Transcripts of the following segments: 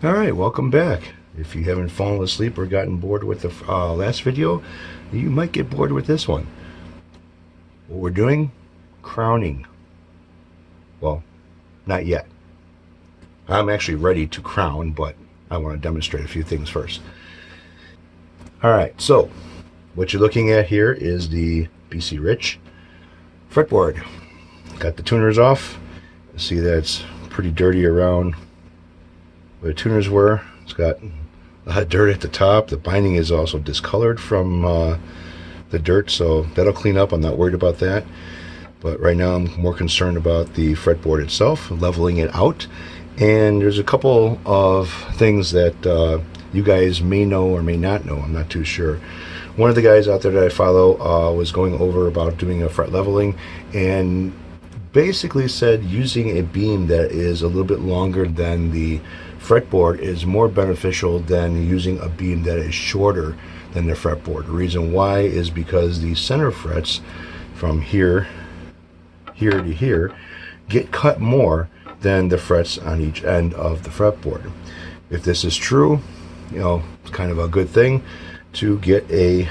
Alright, welcome back. If you haven't fallen asleep or gotten bored with the last video, you might get bored with this one. What we're doing? Crowning. Well, not yet. I'm actually ready to crown, but I want to demonstrate a few things first. Alright, so what you're looking at here is the BC Rich fretboard. Got the tuners off. See that it's pretty dirty around where the tuners were. It's got a lot of dirt at the top. The binding is also discolored from the dirt, so that'll clean up. I'm not worried about that. But right now I'm more concerned about the fretboard itself, leveling it out. And there's a couple of things that you guys may know or may not know. I'm not too sure. One of the guys out there that I follow was going over about doing a fret leveling and basically said using a beam that is a little bit longer than the fretboard is more beneficial than using a beam that is shorter than the fretboard. The reason why is because the center frets from here to here get cut more than the frets on each end of the fretboard. If this is true, you know, it's kind of a good thing to get a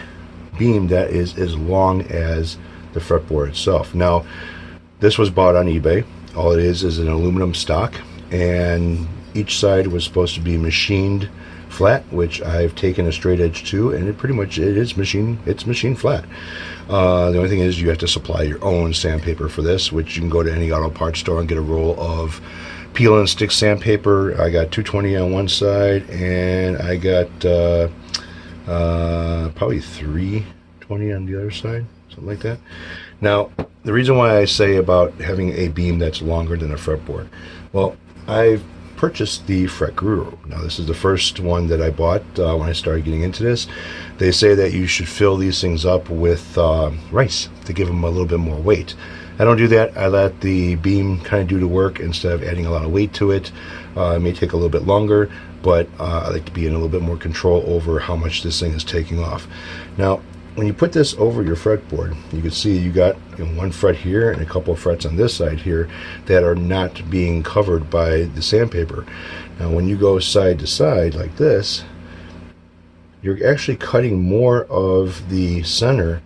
beam that is as long as the fretboard itself. Now, this was bought on eBay. All it is an aluminum stock, and each side was supposed to be machined flat, which I've taken a straight edge to, and it is machine flat. The only thing is you have to supply your own sandpaper for this, which you can go to any auto parts store and get a roll of peel and stick sandpaper. I got 220 on one side, and I got probably 320 on the other side, something like that. Now, the reason why I say about having a beam that's longer than a fretboard, well, I've purchased the Fret Guru. Now, this is the first one that I bought when I started getting into this. They say that you should fill these things up with rice to give them a little bit more weight. I don't do that. I let the beam kind of do the work instead of adding a lot of weight to it. It may take a little bit longer, but I like to be in a little bit more control over how much this thing is taking off. Now, when you put this over your fretboard, you can see you got one fret here and a couple of frets on this side here that are not being covered by the sandpaper. Now, when you go side to side like this, you're actually cutting more of the center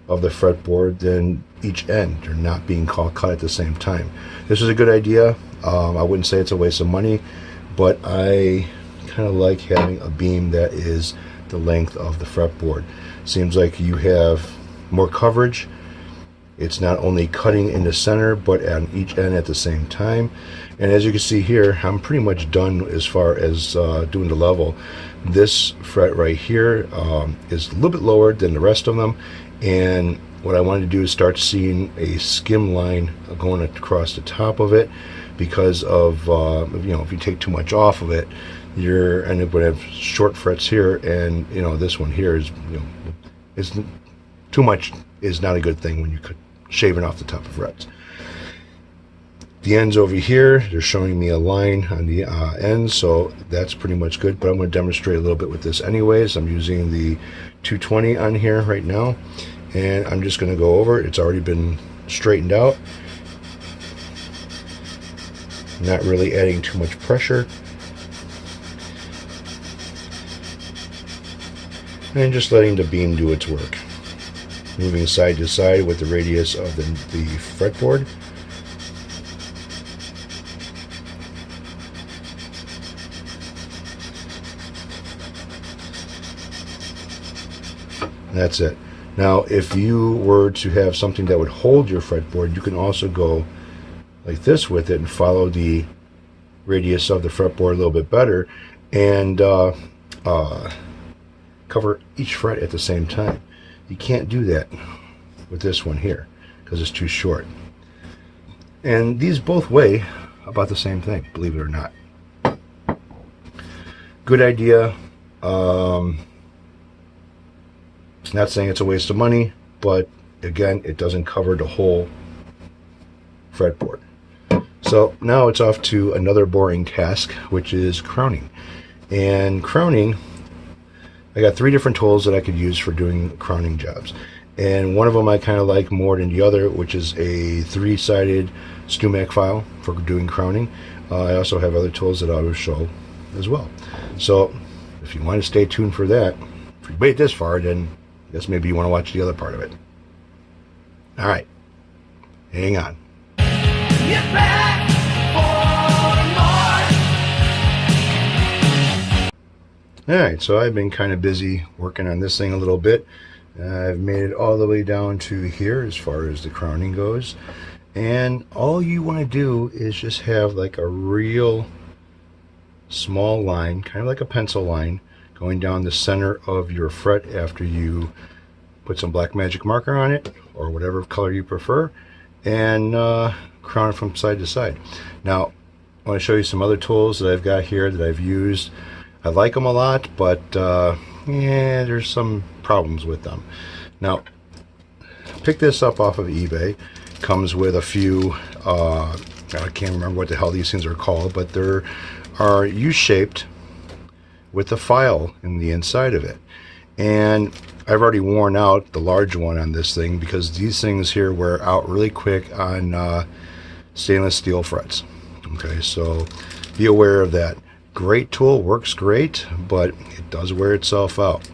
of the fretboard than each end. They're not being cut at the same time. This is a good idea. I wouldn't say it's a waste of money, but I kind of like having a beam that is the length of the fretboard. Seems like you have more coverage. It's not only cutting in the center but on each end at the same time. And as you can see here, I'm pretty much done as far as doing the level. This fret right here is a little bit lower than the rest of them, and what I wanted to do is start seeing a skim line going across the top of it, because of if you take too much off of it, you're end up with short frets here, and this one here is too much is not a good thing when you're shaving off the top of frets. The ends over here, they're showing me a line on the ends, so that's pretty much good, but I'm going to demonstrate a little bit with this anyways. I'm using the 220 on here right now, and I'm just going to go over it. It's already been straightened out, not really adding too much pressure, and just letting the beam do its work, moving side to side with the radius of the fretboard. That's it. Now, if you were to have something that would hold your fretboard, you can also go like this with it and follow the radius of the fretboard a little bit better, and cover each fret at the same time. You can't do that with this one here because it's too short. And these both weigh about the same thing, believe it or not. Good idea. Not saying it's a waste of money, but again, it doesn't cover the whole fretboard. So now it's off to another boring task, which is crowning. And crowning, I got 3 different tools that I could use for doing crowning jobs. And one of them I kind of like more than the other, which is a 3-sided StuMac file for doing crowning. I also have other tools that I will show as well. So if you want to stay tuned for that, if you wait this far, then I guess maybe you want to watch the other part of it. All right, hang on. Get back for more. All right, so I've been kind of busy working on this thing a little bit. I've made it all the way down to here as far as the crowning goes. And all you want to do is just have like a real small line, kind of like a pencil line, going down the center of your fret after you put some black magic marker on it, or whatever color you prefer, and crown it from side to side. Now, I want to show you some other tools that I've got here that I've used. I like them a lot, but yeah, there's some problems with them. Now, pick this up off of eBay. Comes with a few, I can't remember what the hell these things are called, but they're U-shaped with a file in the inside of it. And I've already worn out the large one on this thing because these things here wear out really quick on stainless steel frets. Okay, so be aware of that. Great tool, works great, but it does wear itself out.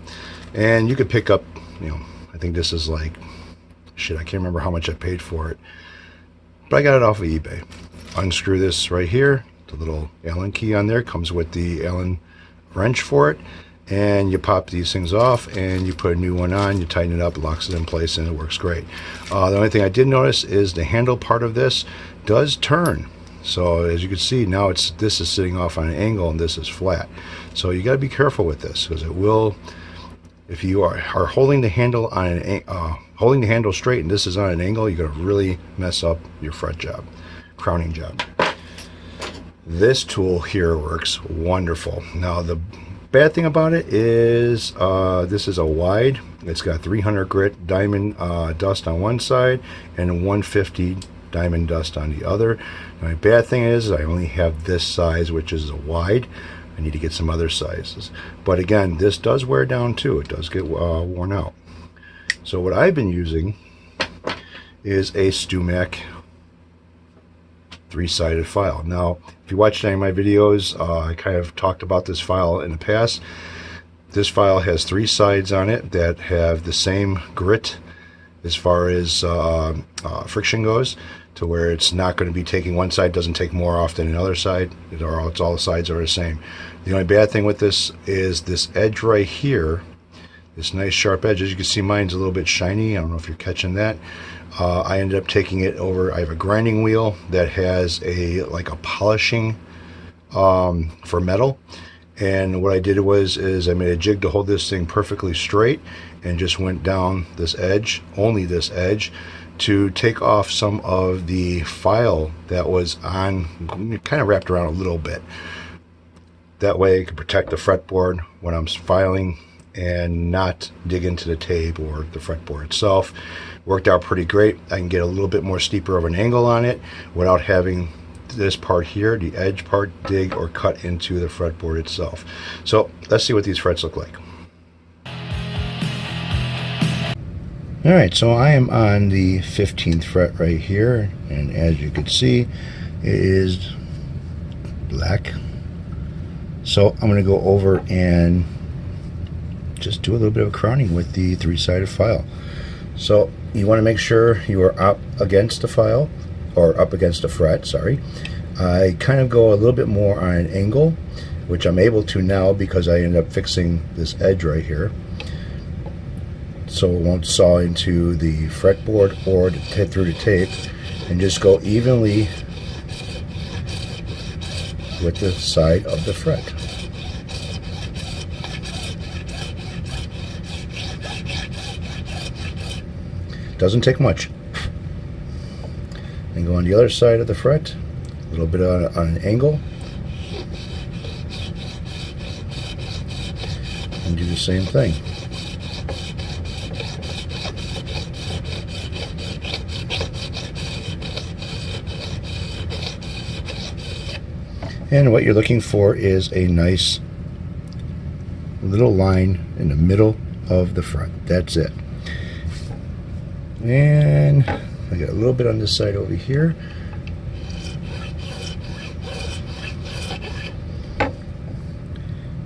And you could pick up, I think this is like, shit, I can't remember how much I paid for it, but I got it off of eBay. Unscrew this right here. The little Allen key on there comes with the Allen wrench for it, and you pop these things off and you put a new one on, you tighten it up, it locks it in place, and it works great. The only thing I did notice is the handle part of this does turn. So as you can see now, this is sitting off on an angle and this is flat. So you got to be careful with this, because it will, if you are holding the handle on holding the handle straight and this is on an angle, you're going to really mess up your fret job, crowning job. This tool here works wonderful. Now the bad thing about it is this is a wide. It's got 300 grit diamond dust on one side and 150 diamond dust on the other. My bad thing is I only have this size, which is a wide. I need to get some other sizes. But again, this does wear down too. It does get worn out. So what I've been using is a StewMac 3-sided file. Now, if you watched any of my videos, I kind of talked about this file in the past. This file has 3 sides on it that have the same grit as far as friction goes, to where it's not going to be taking one side, doesn't take more off than another side, or else all the sides are the same. The only bad thing with this is this edge right here, this nice sharp edge. As you can see, mine's a little bit shiny. I don't know if you're catching that. I ended up taking it over. I have a grinding wheel that has like a polishing for metal, and what I did is I made a jig to hold this thing perfectly straight and just went down this edge, only this edge, to take off some of the file that was on, kind of wrapped around a little bit. That way it could protect the fretboard when I'm filing and not dig into the tape or the fretboard itself. Worked out pretty great. I can get a little bit more steeper of an angle on it without having this part here, the edge part, dig or cut into the fretboard itself. So let's see what these frets look like. Alright, so I am on the 15th fret right here, and as you can see, it is black. So I'm going to go over and just do a little bit of crowning with the 3-sided file. So you want to make sure you are up against the file, or up against the fret, sorry. I kind of go a little bit more on an angle, which I'm able to now because I end up fixing this edge right here, so it won't saw into the fretboard or hit through the tape, and just go evenly with the side of the fret. Doesn't take much. And go on the other side of the fret, a little bit on an angle, and do the same thing. And what you're looking for is a nice little line in the middle of the fret. That's it. And I got a little bit on this side over here.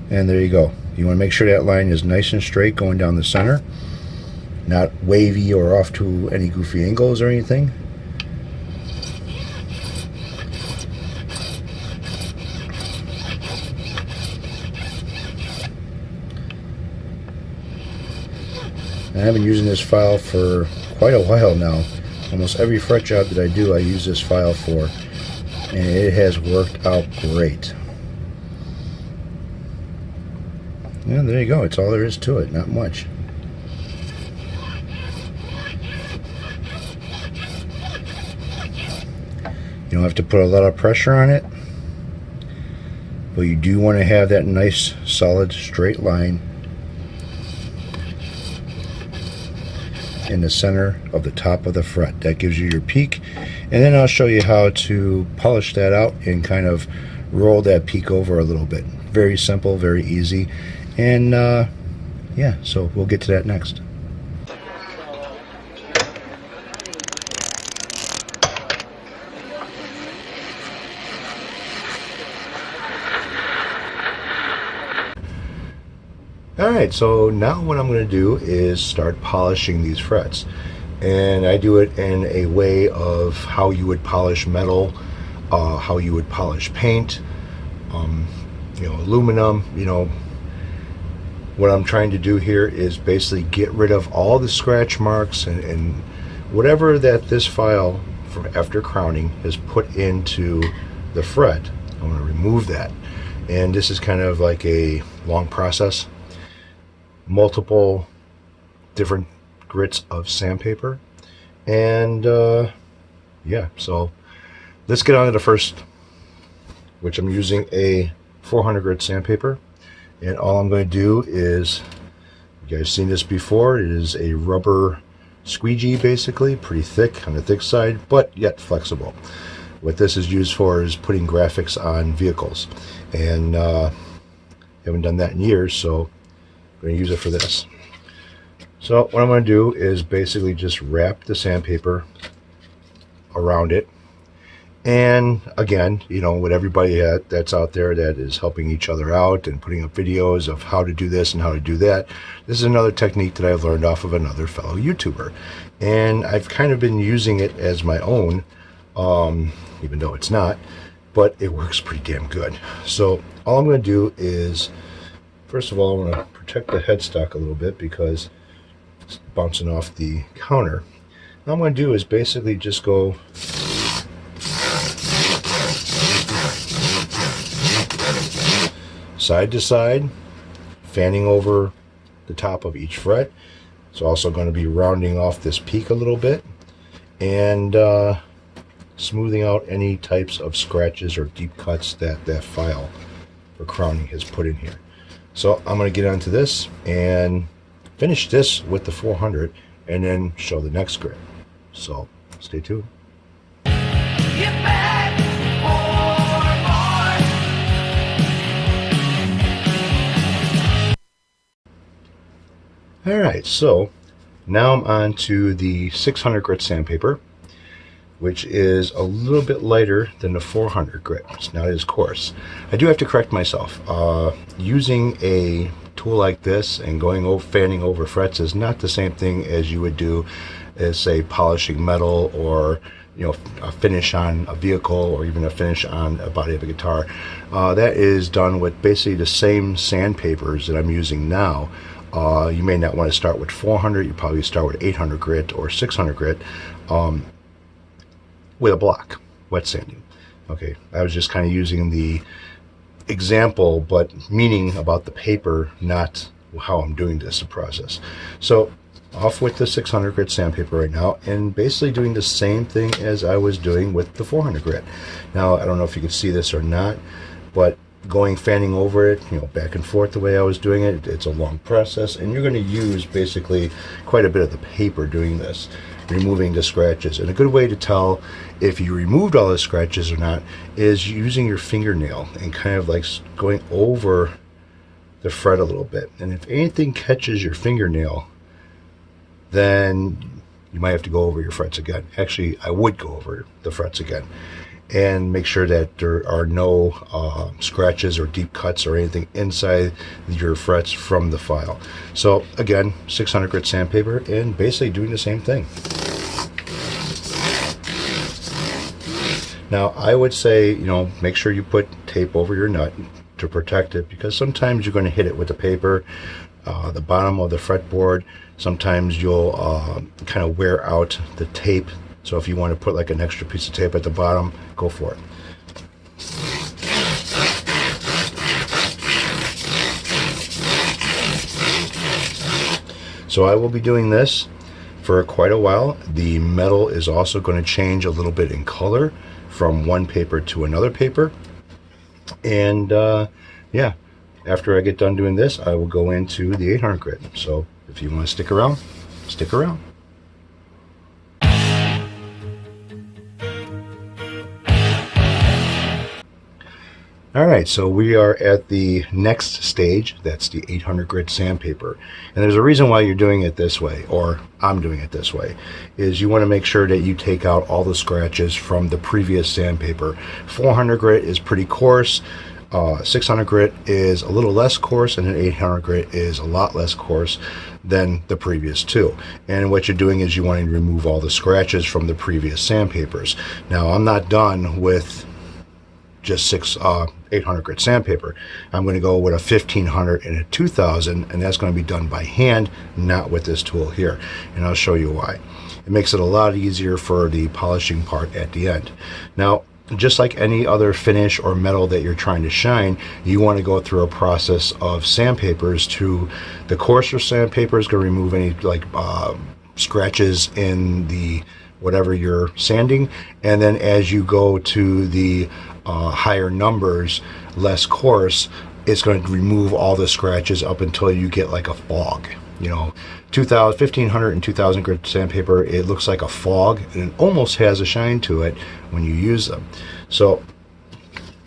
And there you go. You want to make sure that line is nice and straight going down the center, not wavy or off to any goofy angles or anything. And I've been using this file for quite a while now. Almost every fret job that I do, I use this file for, and it has worked out great. And there you go. It's all there is to it. Not much. You don't have to put a lot of pressure on it, but you do want to have that nice, solid, straight line in the center of the top of the fret. That gives you your peak, and then I'll show you how to polish that out and kind of roll that peak over a little bit. Very simple, very easy, and yeah, so we'll get to that next. Alright, so now what I'm going to do is start polishing these frets. And I do it in a way of how you would polish metal, how you would polish paint, aluminum. What I'm trying to do here is basically get rid of all the scratch marks and whatever that this file from after crowning has put into the fret. I want to remove that. And this is kind of like a long process. Multiple different grits of sandpaper, and yeah, so let's get on to the first, which I'm using a 400 grit sandpaper. And all I'm going to do is, you guys seen this before, it is a rubber squeegee, basically pretty thick on the thick side, but yet flexible. What this is used for is putting graphics on vehicles, and haven't done that in years, so I'm going to use it for this. So what I'm going to do is basically just wrap the sandpaper around it. And again, with everybody that's out there that is helping each other out and putting up videos of how to do this and how to do that, this is another technique that I've learned off of another fellow YouTuber. And I've kind of been using it as my own, even though it's not, but it works pretty damn good. So all I'm going to do is, first of all, I want to protect the headstock a little bit because it's bouncing off the counter. What I'm going to do is basically just go side to side, fanning over the top of each fret. It's also going to be rounding off this peak a little bit and smoothing out any types of scratches or deep cuts that that file for crowning has put in here. So I'm going to get onto this and finish this with the 400 and then show the next grit. So stay tuned. Get back for more. Alright, so now I'm on to the 600 grit sandpaper, which is a little bit lighter than the 400 grit. It's not as coarse. I do have to correct myself. Using a tool like this and going over, fanning over frets is not the same thing as you would do as, say, polishing metal or a finish on a vehicle or even a finish on a body of a guitar. That is done with basically the same sandpapers that I'm using now. You may not want to start with 400. You probably start with 800 grit or 600 grit. With a block, wet sanding. Okay, I was just kind of using the example, but meaning about the paper, not how I'm doing this process. So off with the 600 grit sandpaper right now, and basically doing the same thing as I was doing with the 400 grit. Now, I don't know if you can see this or not, but fanning over it, back and forth the way I was doing it, it's a long process, and you're going to use basically quite a bit of the paper doing this, removing the scratches. And a good way to tell if you removed all the scratches or not is using your fingernail and kind of like going over the fret a little bit. And if anything catches your fingernail, then you might have to go over your frets again. Actually, I would go over the frets again. and make sure that there are no scratches or deep cuts or anything inside your frets from the file. So again, 600 grit sandpaper and basically doing the same thing. Now I would say, make sure you put tape over your nut to protect it, because sometimes you're going to hit it with the paper, the bottom of the fretboard. Sometimes you'll kind of wear out the tape. So if you want to put like an extra piece of tape at the bottom, go for it. So I will be doing this for quite a while. The metal is also going to change a little bit in color from one paper to another paper. And yeah, after I get done doing this, I will go into the 800 grit. So if you want to stick around, stick around. Alright, so we are at the next stage. That's the 800 grit sandpaper. And there's a reason why you're doing it this way, or I'm doing it this way, is you want to make sure that you take out all the scratches from the previous sandpaper. 400 grit is pretty coarse, 600 grit is a little less coarse, and then 800 grit is a lot less coarse than the previous two. And what you're doing is you want to remove all the scratches from the previous sandpapers. Now I'm not done with just 800 grit sandpaper. I'm going to go with a 1500 and a 2000, and that's going to be done by hand, not with this tool here. And I'll show you why. It makes it a lot easier for the polishing part at the end. Now, just like any other finish or metal that you're trying to shine, you want to go through a process of sandpapers. To the coarser sandpaper is going to remove any scratches in the whatever you're sanding, and then as you go to the higher numbers, less coarse, it's going to remove all the scratches up until you get like a fog. 1500 and 2000 grit sandpaper, it looks like a fog, and it almost has a shine to it when you use them. So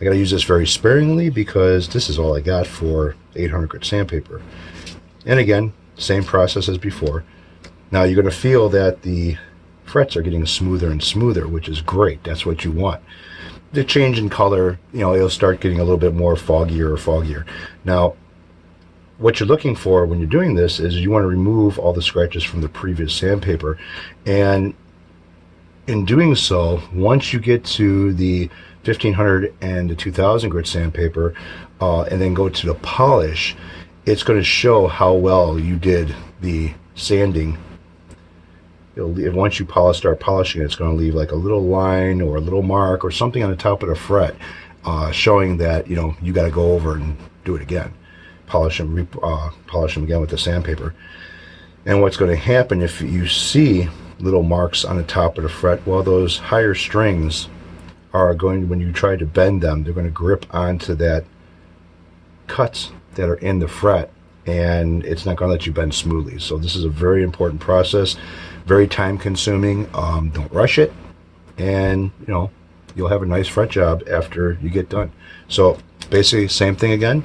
I got to use this very sparingly, because this is all I got for 800 grit sandpaper. And again, same process as before. Now you're going to feel that the frets are getting smoother and smoother, which is great. That's what you want. The change in color, it'll start getting a little bit more foggier. Now, what you're looking for when you're doing this is you want to remove all the scratches from the previous sandpaper. And in doing so, once you get to the 1500 and the 2000 grit sandpaper, and then go to the polish, it's going to show how well you did the sanding. Once you start polishing it, it's going to leave like a little line or a little mark or something on the top of the fret, showing that you got to go over and do it again, polish them again with the sandpaper. And what's going to happen if you see little marks on the top of the fret, well, those higher strings are going, when you try to bend them, they're going to grip onto that cuts that are in the fret, and it's not going to let you bend smoothly. So this is a very important process, very time consuming. Don't rush it, and you'll have a nice fret job after you get done. So basically same thing again.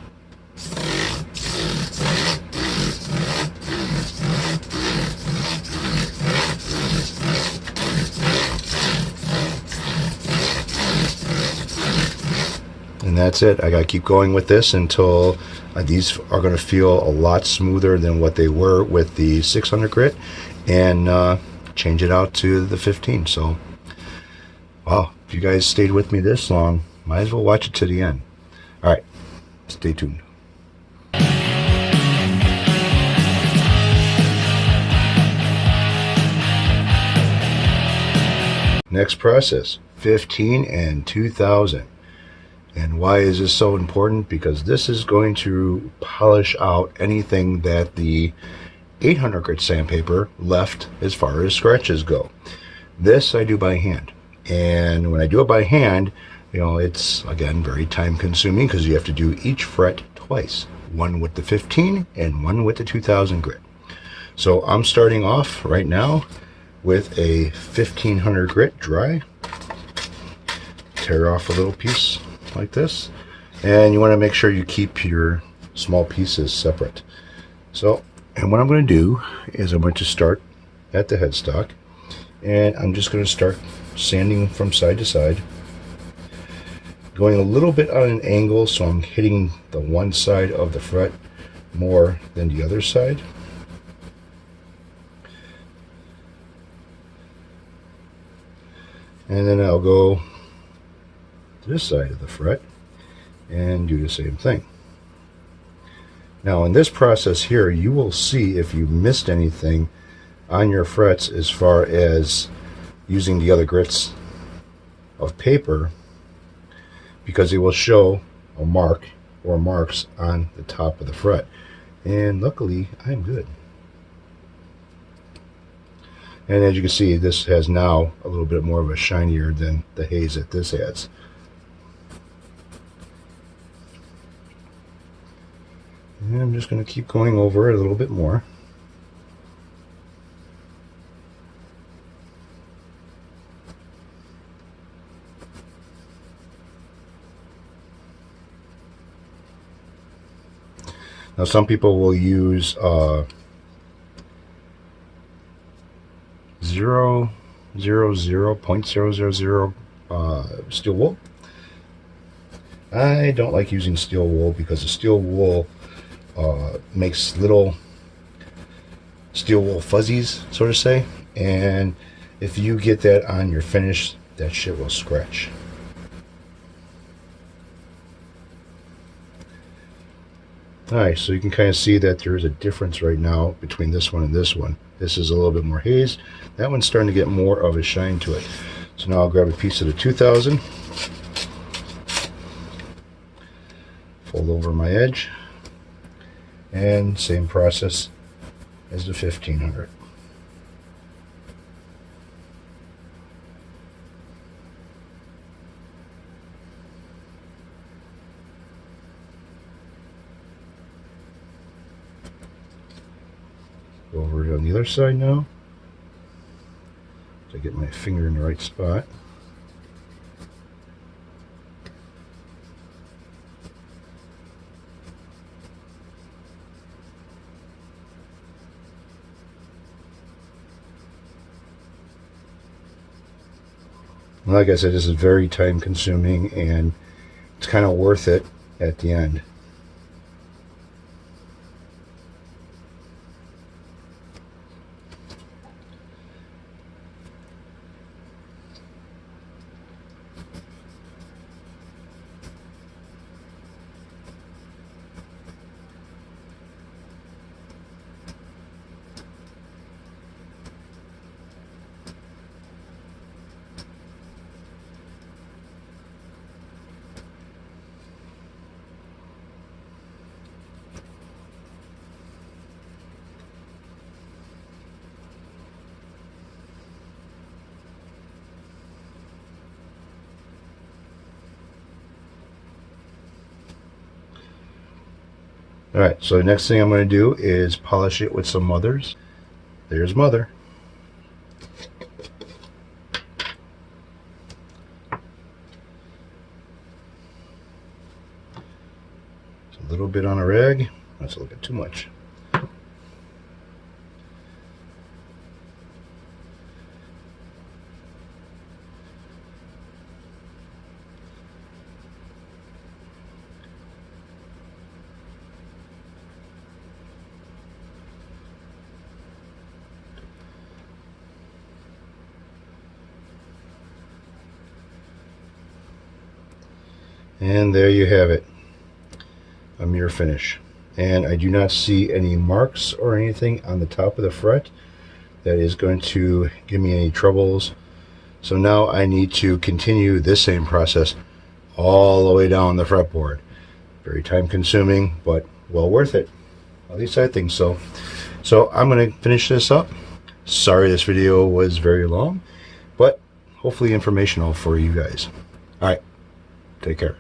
And that's it. I gotta keep going with this until these are going to feel a lot smoother than what they were with the 600 grit, and change it out to the 15. So, wow, if you guys stayed with me this long, might as well watch it to the end. All right, stay tuned. Next process, 15 and 2000. And why is this so important? Because this is going to polish out anything that the 800 grit sandpaper left as far as scratches go. This I do by hand. And when I do it by hand, it's again very time consuming, because you have to do each fret twice. One with the 15 and one with the 2000 grit. So I'm starting off right now with a 1500 grit dry. Tear off a little piece like this, and you want to make sure you keep your small pieces separate. So, and what I'm going to do is I'm going to start at the headstock, and I'm just going to start sanding from side to side, going a little bit on an angle, so I'm hitting the one side of the fret more than the other side. And then I'll go to this side of the fret and do the same thing. Now in this process here, you will see if you missed anything on your frets as far as using the other grits of paper, because it will show a mark or marks on the top of the fret. And luckily I'm good. And as you can see, this has now a little bit more of a shinier than the haze that this has. And I'm just going to keep going over it a little bit more. Now some people will use 0.000 steel wool. I don't like using steel wool because the steel wool makes little steel wool fuzzies, so to say, and if you get that on your finish, that shit will scratch. Alright, so you can kind of see that there is a difference right now between this one and this one. This is a little bit more haze. That one's starting to get more of a shine to it. So now I'll grab a piece of the 2000, fold over my edge, and same process as the 1500. Go over on the other side now to get my finger in the right spot. Like I said, this is very time consuming and it's kind of worth it at the end. Alright, so the next thing I'm going to do is polish it with some mothers. There's mother. It's a little bit on a rag. That's a little bit too much. And there you have it, a mirror finish. And I do not see any marks or anything on the top of the fret that is going to give me any troubles. So now I need to continue this same process all the way down the fretboard. Very time consuming, but well worth it. At least I think so. So I'm going to finish this up. Sorry this video was very long, but hopefully informational for you guys. Alright, take care.